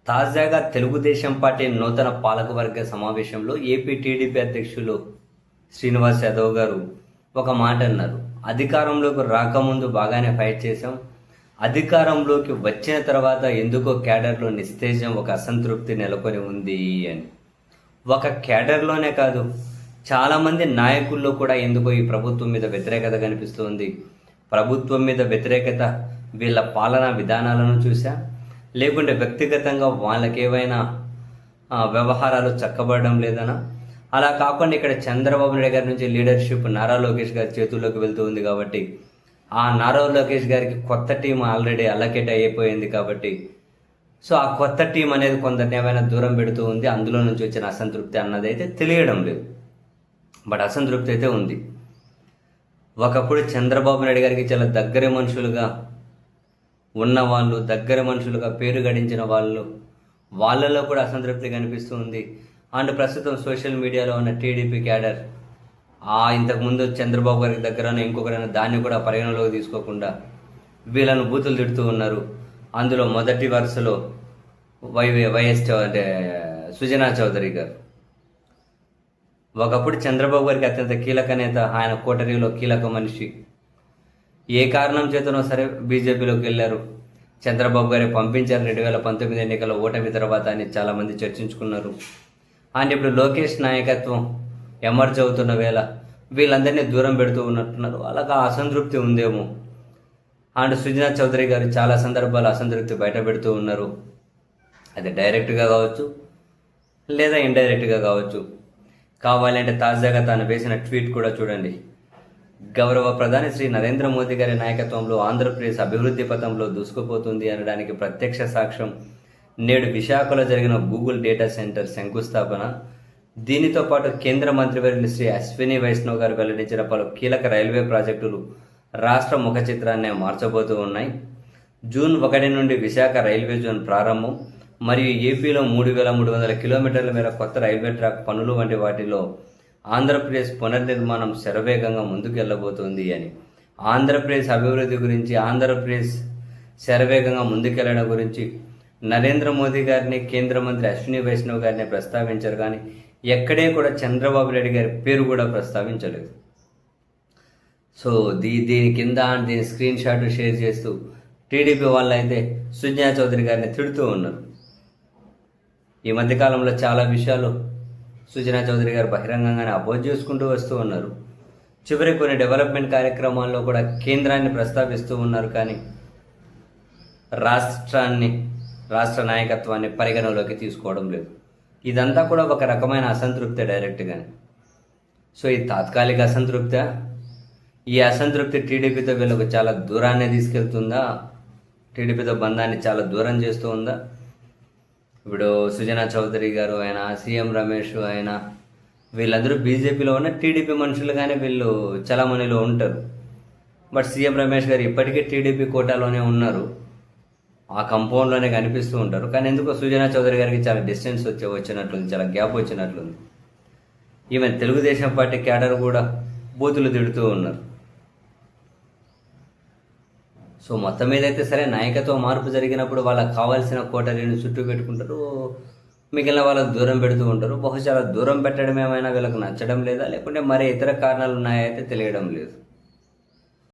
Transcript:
తాజాగా తెలుగుదేశం పార్టీ నూతన పాలకవర్గ సమావేశంలో ఏపీ టీడీపీ అధ్యక్షులు శ్రీనివాస్ యాదవ్ గారు ఒక మాట అన్నారు. అధికారంలోకి రాకముందు బాగానే ఫైట్ చేశాం, అధికారంలోకి వచ్చిన తర్వాత ఎందుకో క్యాడర్లో నిస్తేజం, ఒక అసంతృప్తి నెలకొని ఉంది అని. ఒక క్యాడర్లోనే కాదు, చాలామంది నాయకుల్లో కూడా ఎందుకో ఈ ప్రభుత్వం మీద వ్యతిరేకత కనిపిస్తుంది. ప్రభుత్వం మీద వ్యతిరేకత వీళ్ళ పాలనా విధానాలను చూసా, లేకుంటే వ్యక్తిగతంగా వాళ్ళకి ఏవైనా వ్యవహారాలు చక్కబడడం లేదనా, అలా కాకుండా ఇక్కడ చంద్రబాబు నాయుడు గారి నుంచి లీడర్షిప్ నారా లోకేష్ గారి చేతుల్లోకి వెళ్తూ ఉంది కాబట్టి, ఆ నారా లోకేష్ గారికి కొత్త టీం ఆల్రెడీ అలకేట్ అయిపోయింది కాబట్టి, సో ఆ కొత్త టీం అనేది కొందరిని ఏమైనా దూరం పెడుతూ ఉంది. అందులో నుంచి వచ్చిన అసంతృప్తి అన్నది అయితే తెలియడం లేదు, బట్ అసంతృప్తి అయితే ఉంది. ఒకప్పుడు చంద్రబాబు నాయుడు గారికి చాలా దగ్గర మనుషులుగా ఉన్నవాళ్ళు, దగ్గర మనుషులుగా పేరు గడించిన వాళ్ళలో కూడా అసంతృప్తి కనిపిస్తూ ఉంది. అండ్ ప్రస్తుతం సోషల్ మీడియాలో ఉన్న టీడీపీ క్యాడర్ ఇంతకుముందు చంద్రబాబు గారికి దగ్గర ఇంకొకరైనా దాన్ని కూడా పరిగణలోకి తీసుకోకుండా వీళ్ళను బూతులు తిడుతూ ఉన్నారు. అందులో మొదటి వరుసలో అంటే సుజనా చౌదరి గారు. ఒకప్పుడు చంద్రబాబు గారికి అత్యంత కీలక నేత, ఆయన కోటరీలో కీలక మనిషి. ఏ కారణం చేతనో సరే బీజేపీలోకి వెళ్ళారు. చంద్రబాబు గారే పంపించారు 2019 ఎన్నికల ఓటమి తర్వాత అని చాలామంది చర్చించుకున్నారు. అండ్ ఇప్పుడు లోకేష్ నాయకత్వం ఎమర్జ్ అవుతున్న వేళ వీళ్ళందరినీ దూరం పెడుతూ ఉన్నట్టున్నారు. అలాగా అసంతృప్తి ఉందేమో. అండ్ సుజనా చౌదరి గారు చాలా సందర్భాలు అసంతృప్తి బయట పెడుతూ ఉన్నారు. అది డైరెక్ట్గా కావచ్చు, లేదా ఇండైరెక్ట్గా కావచ్చు. కావాలంటే తాజాగా తాను వేసిన ట్వీట్ కూడా చూడండి. గౌరవ ప్రధాని శ్రీ నరేంద్ర మోదీ గారి నాయకత్వంలో ఆంధ్రప్రదేశ్ అభివృద్ధి పథంలో దూసుకుపోతుంది అనడానికి ప్రత్యక్ష సాక్ష్యం నేడు విశాఖలో జరిగిన గూగుల్ డేటా సెంటర్ శంకుస్థాపన. దీనితో పాటు కేంద్ర మంత్రివర్యులు శ్రీ అశ్విని వైష్ణవ్ గారు వెల్లడించిన పలు కీలక రైల్వే ప్రాజెక్టులు రాష్ట్ర ముఖ చిత్రాన్ని మార్చబోతూ ఉన్నాయి. జూన్ 1 నుండి విశాఖ రైల్వే జోన్ ప్రారంభం మరియు ఏపీలో 3,300 కిలోమీటర్ల మేర కొత్త రైల్వే ట్రాక్ పనులు వంటి వాటిలో ఆంధ్రప్రదేశ్ పునర్నిర్మాణం శరవేగంగా ముందుకెళ్లబోతోంది అని. ఆంధ్రప్రదేశ్ అభివృద్ధి గురించి, ఆంధ్రప్రదేశ్ శరవేగంగా ముందుకెళ్లడం గురించి నరేంద్ర మోదీ గారిని, కేంద్ర మంత్రి అశ్విని వైష్ణవ్ గారిని ప్రస్తావించారు, కానీ ఎక్కడే కూడా చంద్రబాబు నాయుడు గారి పేరు కూడా ప్రస్తావించలేదు. సో దీని కింద దీని స్క్రీన్ షాట్ షేర్ చేస్తూ టీడీపీ వాళ్ళు అయితే సుజనా చౌదరి గారిని తిడుతూ ఉన్నారు. ఈ మధ్యకాలంలో చాలా విషయాలు సుజనా చౌదరి గారు బహిరంగంగానే అపోజ్ చేసుకుంటూ వస్తూ ఉన్నారు. చివరి కొన్ని డెవలప్మెంట్ కార్యక్రమాల్లో కూడా కేంద్రాన్ని ప్రస్తావిస్తూ ఉన్నారు, కానీ రాష్ట్ర నాయకత్వాన్ని పరిగణలోకి తీసుకోవడం లేదు. ఇదంతా కూడా ఒక రకమైన అసంతృప్తి డైరెక్ట్గానే. సో ఇది తాత్కాలిక అసంతృప్తి. ఈ అసంతృప్తి టీడీపీతో వీళ్ళకు చాలా దూరాన్ని తీసుకెళ్తుందా, టీడీపీతో బంధాన్ని చాలా దూరం చేస్తూ ఉందా? ఇప్పుడు సుజనా చౌదరి గారు అయినా, సీఎం రమేష్ అయినా, వీళ్ళందరూ బీజేపీలో ఉన్న టీడీపీ మనుషులుగానే వీళ్ళు చలామణిలో ఉంటారు. బట్ సీఎం రమేష్ గారు ఇప్పటికే టీడీపీ కోటాలోనే ఉన్నారు, ఆ కంపౌండ్లోనే కనిపిస్తూ ఉంటారు. కానీ ఎందుకో సుజనా చౌదరి గారికి చాలా డిస్టెన్స్ వచ్చినట్లుంది, చాలా గ్యాప్ వచ్చినట్లుంది. ఈవెన్ తెలుగుదేశం పార్టీ క్యాడర్ కూడా బూతులు తిడుతూ ఉన్నారు. సో మొత్తం మీద అయితే సరే, నాయకత్వ మార్పు జరిగినప్పుడు వాళ్ళకి కావాల్సిన కోటరీని చుట్టూ పెట్టుకుంటారు, మిగిలిన వాళ్ళకు దూరం పెడుతూ ఉంటారు. బహుశా దూరం పెట్టడం ఏమైనా వీళ్ళకి నచ్చడం లేదా, లేకుంటే మరే ఇతర కారణాలు ఉన్నాయైతే తెలియడం లేదు.